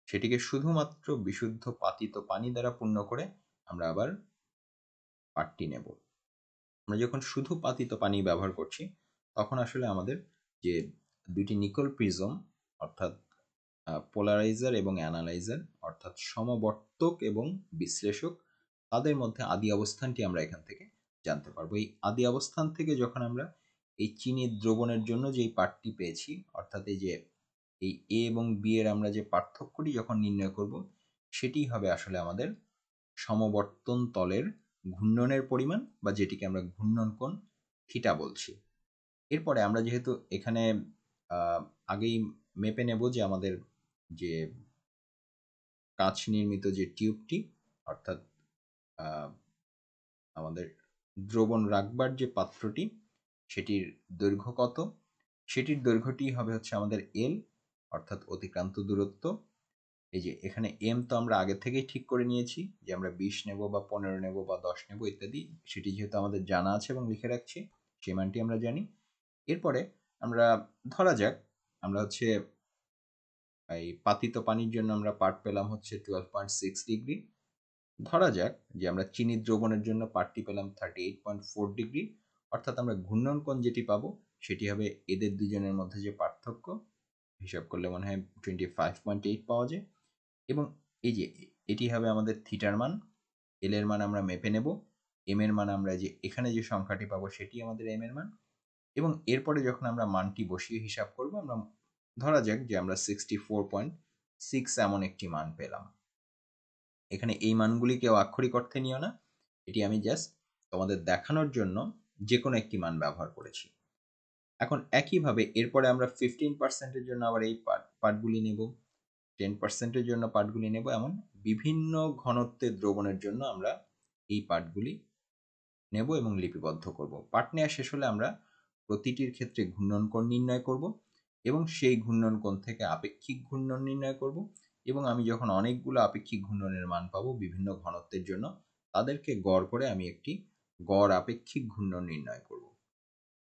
সেটিকে শুধুমাত্র বিশুদ্ধ পাতিত পানি দ্বারা পূর্ণ করে আমরা আবার পাঠটি নেব। আমরা যখন শুধু পাতিত পানি ব্যবহার করছি তখন আসলে আমাদের যে দুইটি নিকল প্রিজম অর্থাৎ পোলারাইজার এবং অ্যানালাইজার অর্থাৎ সমবর্তক এবং বিশ্লেষক, তাদের মধ্যে আদি অবস্থানটি আমরা এখান থেকে জানতে পারবো। এই আদি অবস্থান থেকে যখন আমরা এই চিনির দ্রবণের জন্য যেই পাঠটি পেয়েছি অর্থাৎ এই যে এই এ এবং বি এর আমরা যে পার্থক্যটি যখন নির্ণয় করব, সেটি হবে আসলে আমাদের সমবর্তন তলের ঘূর্ণনের পরিমাণ বা যেটিকে আমরা ঘূর্ণন কোণ থিটা বলছি। এরপরে আমরা যেহেতু এখানে আগেই মেপে নেব যে আমাদের যে কাঁচ নির্মিত যে টিউবটি অর্থাৎ আমাদের দ্রবণ রাখবার যে পাত্রটি সেটির দৈর্ঘ্য কত, সেটির দৈর্ঘ্যটি হবে হচ্ছে আমাদের এল অর্থাৎ অতিক্রান্ত দূরত্ব। এই যে এখানে এম তো আমরা আগে থেকেই ঠিক করে নিয়েছি যে আমরা 20 নেব বা 15 নেব বা 10 নেব ইত্যাদি, সেটি যেহেতু আমাদের জানা আছে এবং লিখে রাখছি, সেই মানটি আমরা জানি। এরপরে আমরা ধরা যাক আমরা হচ্ছে এই পাতিত পানির জন্য আমরা পাঠ পেলাম হচ্ছে 12.6 ডিগ্রি। ধরা যাক যে আমরা চিনি দ্রবণের জন্য পাঠটি পেলাম 38.4 ডিগ্রি। অর্থাৎ আমরা ঘূর্ণন কোণ যেটি পাবো সেটি হবে এদের দুজনের মধ্যে যে পার্থক্য, হিসাব করলে মনে হয় 25.8 পাওয়া যায়। এবং এই যে এটি হবে আমাদের থিটার মান, এল এর মান আমরা মেপে নেব, এম এর মান আমরা যে এখানে যে সংখ্যাটি পাবো সেটি আমাদের এম এর মান। এবং এরপরে যখন আমরা মানটি বসিয়ে হিসাব করব, আমরা ধরা যাক যে আমরা 64.6 এমন একটি মান পেলাম। এখানে এই মানগুলি কেউ আক্ষরিক অর্থে নিও না, এটি আমি জাস্ট তোমাদের দেখানোর জন্য যে কোনো একটি মান ব্যবহার করেছি। এখন একইভাবে এরপরে আমরা 15%-এর জন্য আবার এই পার্টগুলি নেব, 10%-এর জন্য পার্টগুলি নেব, এমন বিভিন্ন ঘনত্বের দ্রবণের জন্য আমরা এই পার্টগুলি নেব এবং লিপিবদ্ধ করব। পার্ট নেওয়া শেষ হলে আমরা প্রতিটির ক্ষেত্রে ঘূর্ণন কোণ নির্ণয় করব এবং সেই ঘূর্ণন কোণ থেকে আপেক্ষিক ঘূর্ণন নির্ণয় করব। এবং আমি যখন অনেকগুলো আপেক্ষিক ঘূর্ণনের মান পাবো বিভিন্ন ঘনত্বের জন্য, তাদেরকে গড় করে আমি একটি গড় আপেক্ষিক ঘূর্ণন নির্ণয় করব।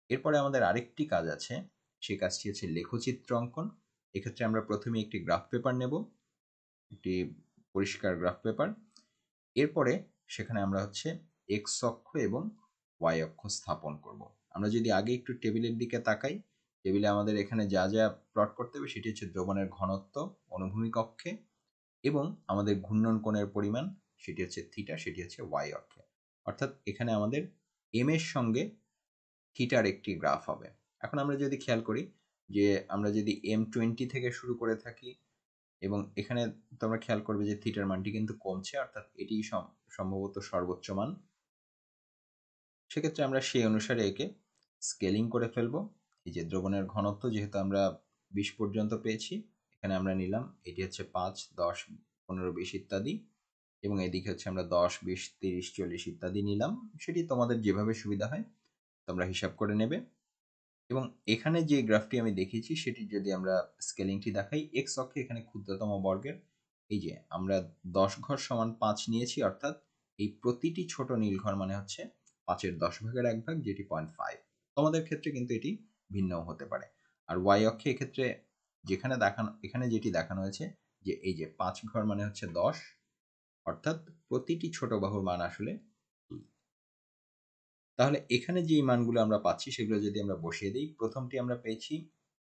এরপরে আমাদের আরেকটি কাজ আছে, সেই কাজটি হচ্ছে লেখচিত্র অঙ্কন। এক্ষেত্রে আমরা প্রথমে একটি গ্রাফ পেপার নেব, একটি পরিষ্কার গ্রাফ পেপার। এরপরে সেখানে আমরা হচ্ছে এক্স অক্ষ এবং ওয়াই অক্ষ স্থাপন করব। আমরা যদি আগে একটু টেবিলের দিকে তাকাই, টেবিলে আমাদের এখানে যা যা প্লট করতে হবে সেটি হচ্ছে দ্রবণের ঘনত্ব অনুভূমিক অক্ষে এবং আমাদের ঘূর্ণন কোণের পরিমাণ সেটি হচ্ছে থিটা, সেটি হচ্ছে ওয়াই অক্ষে। অর্থাৎ এখানে আমাদের এম এর সঙ্গে থিটার একটি গ্রাফ হবে। এখন আমরা যদি খেয়াল করি যে আমরা যদি M20 থেকে শুরু করে থাকি এবং এখানে তোমরা খেয়াল করবে যে থিটার মানটি কিন্তু কমছে, অর্থাৎ এটি সম্ভবত সর্বোচ্চ মান। সেক্ষেত্রে আমরা সেই অনুসারে একে স্কেলিং করে ফেলবো। এই যে দ্রবণের ঘনত্ব যেহেতু আমরা 20 পর্যন্ত পেয়েছি, এখানে আমরা নিলাম এটি হচ্ছে 5, 10, 15, 20 ইত্যাদি, এবং এদিকে হচ্ছে আমরা 10, 20, 30, 40 ইত্যাদি নিলাম। সেটি তোমাদের যেভাবে সুবিধা হয় তোমরা হিসাব করে নেবে। এবং এখানে যে গ্রাফটি আমি দেখিয়েছি সেটি যদি আমরা স্কেলিংটি দেখাই, এক্স অক্ষে এখানে ক্ষুদ্রতম বর্গের এই যে আমরা 10 ঘর সমান 5 নিয়েছি, অর্থাৎ এই প্রতিটি ছোট নীল ঘর মানে হচ্ছে 5-এর 10 ভাগের 1 ভাগ, যেটি 0.5। তোমাদের ক্ষেত্রে কিন্তু এটি ভিন্ন হতে পারে। আর ওয়াই অক্ষে এক্ষেত্রে যেখানে দেখানো, এখানে যেটি দেখানো হয়েছে যে এই যে 5 ঘর মানে হচ্ছে 10, অর্থাৎ প্রতিটি ছোট বাহুর মান আসলে 2। তাহলে এখানে যে মানগুলো আমরা পাচ্ছি সেগুলো যদি আমরা বসিয়ে দিই, প্রথমটি আমরা পেয়েছি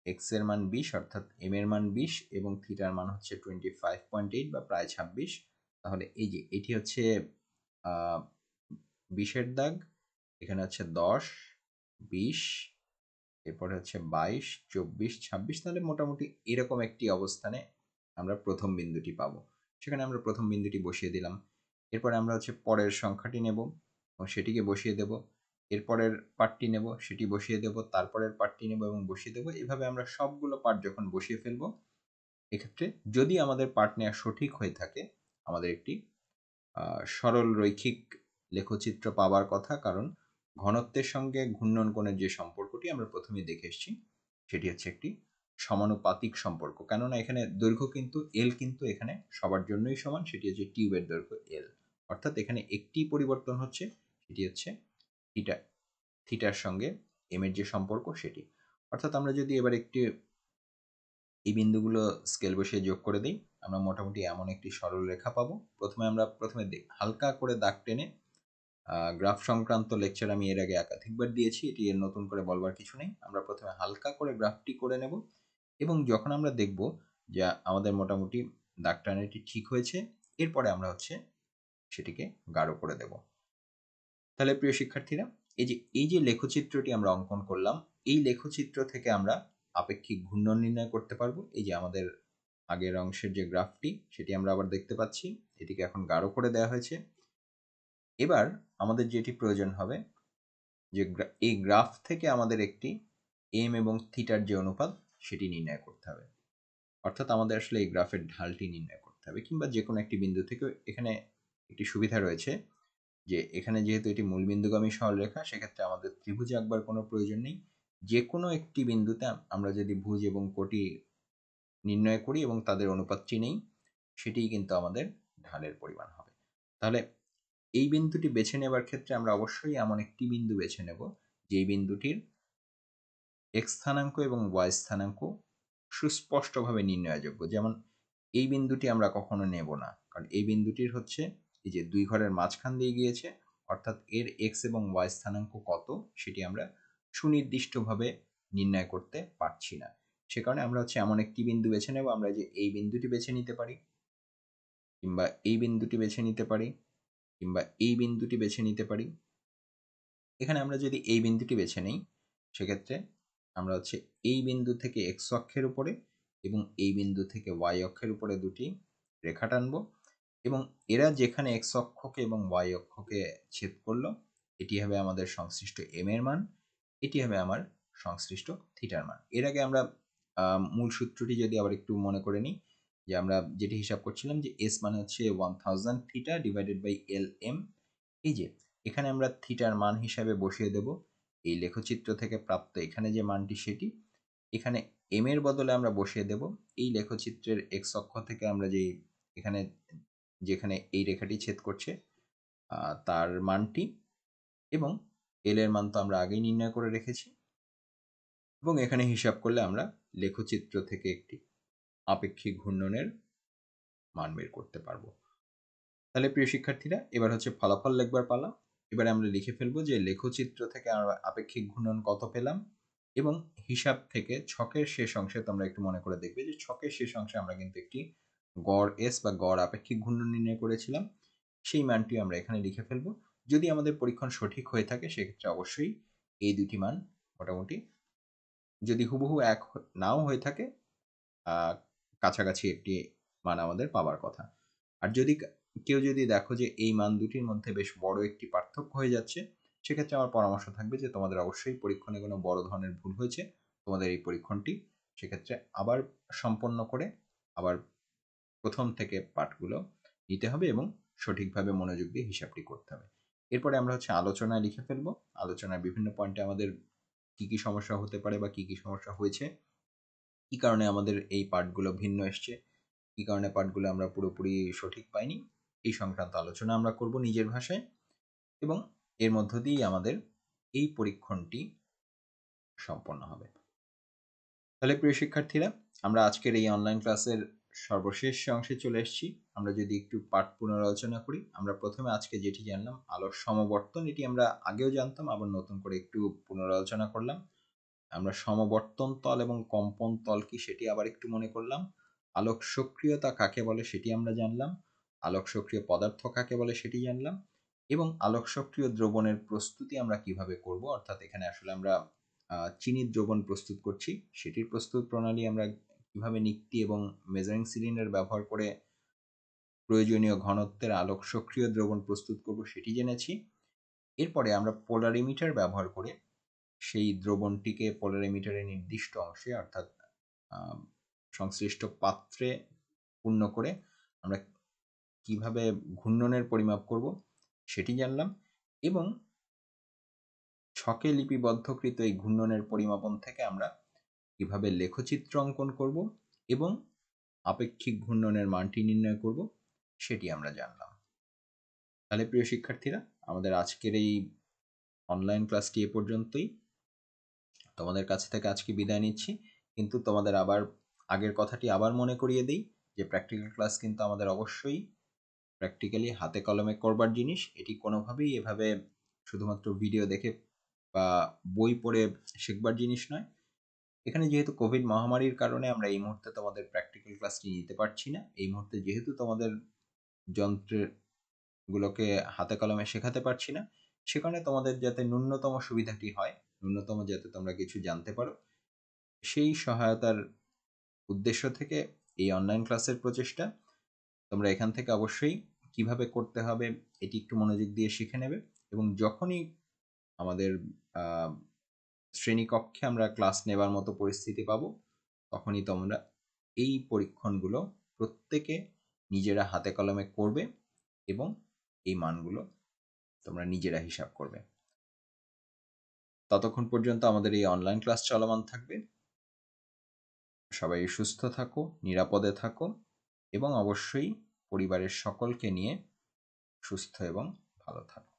x এর মান 20, অর্থাৎ m এর মান 20 এবং থিটার মান হচ্ছে 25.8 বা প্রায় 26। তাহলে এই যে এটি হচ্ছে 20 এর দাগ, এখানে হচ্ছে 10, 20, এরপরে হচ্ছে 22, 24, 26। তাহলে মোটামুটি এরকম একটি অবস্থানে আমরা প্রথম বিন্দুটি পাবো। সেখানে আমরা প্রথম বিন্দুটি বসিয়ে দিলাম। এরপরে আমরা হচ্ছে পরের সংখ্যাটি নেব এবং সেটিকে বসিয়ে দেব। এরপরের পার্টটি নেব, সেটি বসিয়ে দেব, তারপরের পার্টটি নেব এবং বসিয়ে দেব। এভাবে আমরা সবগুলো পার্ট যখন বসিয়ে ফেলব, এক্ষেত্রে যদি আমাদের পার্ট নেওয়া সঠিক হয়ে থাকে, আমাদের একটি সরল রৈখিক লেখচিত্র পাওয়ার কথা। কারণ ঘনত্বের সঙ্গে ঘূর্ণন কোণের যে সম্পর্কটি আমরা প্রথমেই দেখে এসেছি, সেটি হচ্ছে একটি সমানুপাতিক সম্পর্ক। কেননা এখানে দৈর্ঘ্য কিন্তু এল কিন্তু এখানে সবার জন্যই সমান, সেটি হচ্ছে টিউবের দৈর্ঘ্য এল। অর্থাৎ এখানে একটি পরিবর্তন হচ্ছে, সেটি হচ্ছে থিটার সঙ্গে এম এর যে সম্পর্ক সেটি। অর্থাৎ আমরা যদি এবার একটি এই বিন্দুগুলো স্কেল বসিয়ে যোগ করে দিই, আমরা মোটামুটি এমন একটি সরল রেখা পাবো। প্রথমে হালকা করে দাগ টেনে, গ্রাফ সংক্রান্ত লেকচার আমি এর আগে একাধিকবার দিয়েছি, এটি এর নতুন করে বলবার কিছু নেই। আমরা প্রথমে হালকা করে গ্রাফটি করে নেব এবং যখন আমরা দেখব যে আমাদের মোটামুটি দাগ টানাটি ঠিক হয়েছে, এরপরে আমরা হচ্ছে সেটিকে গাঢ় করে দেব। তাহলে প্রিয় শিক্ষার্থীরা, এই যে লেখচিত্রটি আমরা অঙ্কন করলাম, এই লেখচিত্র থেকে আমরা আপেক্ষিক ঘূর্ণন নির্ণয় করতে পারবো। এই যে আমাদের আগের অংশের যে গ্রাফটি, সেটি আমরা আবার দেখতে পাচ্ছি, এটিকে এখন গাঢ় করে দেওয়া হয়েছে। এবার আমাদের যেটি প্রয়োজন হবে, যে এই গ্রাফ থেকে আমাদের একটি এম এবং থিটার যে অনুপাত, সেটি নির্ণয় করতে হবে। অর্থাৎ আমাদের আসলে এই গ্রাফের ঢালটি নির্ণয় করতে হবে, কিংবা যে কোনো একটি বিন্দু থেকে। এখানে একটি সুবিধা রয়েছে যে এখানে যেহেতু এটি মূলবিন্দুগামী সরলরেখা, সেক্ষেত্রে আমাদের ত্রিভুজ আঁকবার কোনো প্রয়োজন নেই। যে কোনো একটি বিন্দুতে আমরা যদি ভুজ এবং কোটি নির্ণয় করি এবং তাদের অনুপাতটি নেই, সেটিই কিন্তু আমাদের ঢালের পরিমাণ হবে। তাহলে এই বিন্দুটি বেছে নেবার ক্ষেত্রে আমরা অবশ্যই এমন একটি বিন্দু বেছে নেব যেই বিন্দুটির এক্স স্থানাঙ্ক এবং ওয়াই স্থানাঙ্ক সুস্পষ্টভাবে নির্ণয়যোগ্য। যেমন এই বিন্দুটি আমরা কখনো নেব না, কারণ এই বিন্দুটির হচ্ছে এই যে দুই ঘরের মাঝখান দিয়ে গিয়েছে, অর্থাৎ এর এক্স এবং ওয়াই স্থানাঙ্ক কত সেটি আমরা সুনির্দিষ্টভাবে নির্ণয় করতে পারছি না। সে কারণে আমরা হচ্ছে এমন একটি বিন্দু বেছে নেব, আমরা যে এই বিন্দুটি বেছে নিতে পারি, কিংবা এই বিন্দুটি বেছে নিতে পারি, কিংবা এই বিন্দুটি বেছে নিতে পারি। এখানে আমরা যদি এই বিন্দুটি বেছে নিই, সেক্ষেত্রে আমরা হচ্ছে এই বিন্দু থেকে এক্স অক্ষের উপরে এবং এই বিন্দু থেকে ওয়াই অক্ষের উপরে দুটি রেখা টানব এবং এরা যেখানে এক্স অক্ষকে এবং ওয়াই অক্ষকে ছেদ করলো, এটি হবে আমাদের সংশ্লিষ্ট এম এর মান, এটি হবে আমার সংশ্লিষ্ট থিটার মান। এর আগে আমরা মূল সূত্রটি যদি আবার একটু মনে করে নিই, যে আমরা যেটি হিসাব করছিলাম যে এস মানে হচ্ছে 1000 theta divided by L M. এই যে এখানে আমরা থিটার মান হিসাবে বসিয়ে দেব এই লেখচিত্র থেকে প্রাপ্ত এখানে যে মানটি, সেটি এখানে এম এর বদলে আমরা বসিয়ে দেব এই লেখচিত্রের এক্স অক্ষ থেকে আমরা যেখানে এই রেখাটি ছেদ করছে তার মানটি, এবং এল এর মান তো আমরা আগেই নির্ণয় করে রেখেছি, এবং এখানে হিসাব করলে আমরা লেখচিত্র থেকে একটি আপেক্ষিক ঘূর্ণনের মান বের করতে পারবো। তাহলে প্রিয় শিক্ষার্থীরা, এবার হচ্ছে ফলাফল লিখবার পালা। এবারে আমরা লিখে ফেলবো যে লেখচিত্র থেকে আমরা আপেক্ষিক ঘূর্ণন কত পেলাম, এবং হিসাব থেকে ছকের শেষ অংশে তোমরা একটু মনে করে দেখবে যে ছকের শেষ অংশে আমরা কিন্তু একটি গড় এস বা গড় আপেক্ষিক ঘূর্ণন নির্ণয় করেছিলাম, সেই মানটি আমরা এখানে লিখে ফেলবো। যদি আমাদের পরীক্ষণ সঠিক হয়ে থাকে, সেক্ষেত্রে অবশ্যই এই দুটি মান মোটামুটি, যদি হুবহু এক নাও হয়ে থাকে, কাছাকাছি একটি মান আমাদের পাওয়ার কথা। আর কেউ যদি দেখো যে এই মান দুটির মধ্যে বেশ বড় একটি পার্থক্য হয়ে যাচ্ছে, সেক্ষেত্রে আমার পরামর্শ থাকবে যে তোমাদের অবশ্যই পরীক্ষণে কোনো বড় ধরনের ভুল হয়েছে। তোমাদের এই পরীক্ষণটি সেক্ষেত্রে আবার সম্পন্ন করে আবার প্রথম থেকে পাঠগুলো নিতে হবে এবং সঠিকভাবে মনোযোগ দিয়ে হিসাবটি করতে হবে। এরপরে আমরা হচ্ছে আলোচনায় লিখে ফেলবো। আলোচনার বিভিন্ন পয়েন্টে আমাদের কি কি সমস্যা হতে পারে বা কি কি সমস্যা হয়েছে, কি কারণে আমাদের এই পাঠগুলো ভিন্ন এসছে, কি কারণে পাঠগুলো আমরা পুরোপুরি সঠিক পাইনি, এই সংক্রান্ত আলোচনা আমরা করব নিজের ভাষায়, এবং এর মধ্য দিয়েই আমাদের এই পরীক্ষণটি সম্পন্ন হবে। তাহলে প্রিয় শিক্ষার্থীরা, আমরা আজকের এই অনলাইন ক্লাসের সর্বশেষ অংশে চলে এসেছি। আমরা যদি একটু পাঠ পুনরালোচনা করি, আমরা প্রথমে আজকে যেটি জানলাম আলোর সমবর্তন, এটি আমরা আগেও জানতাম, আবার নতুন করে একটু পুনরালোচনা করলাম। আমরা সমবর্তন তল এবং কম্পন তল কি সেটি আবার একটু মনে করলাম। আলোক সক্রিয়তা কাকে বলে সেটি আমরা জানলাম। আলোক সক্রিয় পদার্থ কাকে বলে সেটি জানলাম। এবং আলোক সক্রিয় দ্রবণের প্রস্তুতি আমরা কিভাবে করব, অর্থাৎ এখানে আসলে আমরা চিনির দ্রবণ প্রস্তুত করছি, সেটির প্রস্তুত প্রণালী আমরা কিভাবে নিক্তি এবং মেজারিং সিলিন্ডার ব্যবহার করে প্রয়োজনীয় ঘনত্বের আলোক সক্রিয় দ্রবণ প্রস্তুত করব সেটি জেনেছি। এরপরে আমরা পোলারিমিটার ব্যবহার করে সেই দ্রবণটিকে পোলারিমিটারের নির্দিষ্ট অংশে অর্থাৎ সংশ্লিষ্ট পাত্রে পূর্ণ করে আমরা কিভাবে ঘূর্ণনের পরিমাপ করব সেটি জানলাম। এবং ছকে লিপিবদ্ধকৃত এই ঘূর্ণনের পরিমাপন থেকে আমরা কিভাবে লেখচিত্র অঙ্কন করব এবং আপেক্ষিক ঘূর্ণনের মানটি নির্ণয় করব সেটি আমরা জানলাম। তাহলে প্রিয় শিক্ষার্থীরা, আমাদের আজকের এই অনলাইন ক্লাসটি এ পর্যন্তই। তোমাদের কাছ থেকে আজকে বিদায় নিচ্ছি, কিন্তু তোমাদের আবার আগের কথাটি আবার মনে করিয়ে দিই যে প্র্যাকটিক্যাল ক্লাস কিন্তু আমাদের অবশ্যই প্র্যাকটিক্যালি হাতে কলমে করবার জিনিস। এটি কোনোভাবেই এভাবে শুধুমাত্র ভিডিও দেখে বা বই পড়ে শিখবার জিনিস নয়। এখানে যেহেতু কোভিড মহামারীর কারণে আমরা এই মুহূর্তে তোমাদের প্র্যাকটিক্যাল ক্লাসটি নিতে পারছি না, এই মুহূর্তে যেহেতু তোমাদের যন্ত্রের গুলোকে হাতে কলমে শেখাতে পারছি না, সে কারণে তোমাদের যাতে ন্যূনতম সুবিধাটি হয়, ন্যূনতম যাতে তোমরা কিছু জানতে পারো, সেই সহায়তার উদ্দেশ্য থেকে এই অনলাইন ক্লাসের প্রচেষ্টা। তোমরা এখান থেকে অবশ্যই কিভাবে করতে হবে এটি একটু মনোযোগ দিয়ে শিখে নেবে, এবং যখনই আমাদের শ্রেণীকক্ষে আমরা ক্লাস নেবার মতো পরিস্থিতি পাবো, তখনই তোমরা এই পরীক্ষণগুলো প্রত্যেকে নিজেরা হাতে কলমে করবে এবং এই মানগুলো তোমরা নিজেরা হিসাব করবে। ততক্ষণ পর্যন্ত আমাদের এই অনলাইন ক্লাস চলমান থাকবে। সবাই সুস্থ থাকো, নিরাপদে থাকো এবং অবশ্যই পরিবারের সকলকে নিয়ে সুস্থ এবং ভালো থাকো।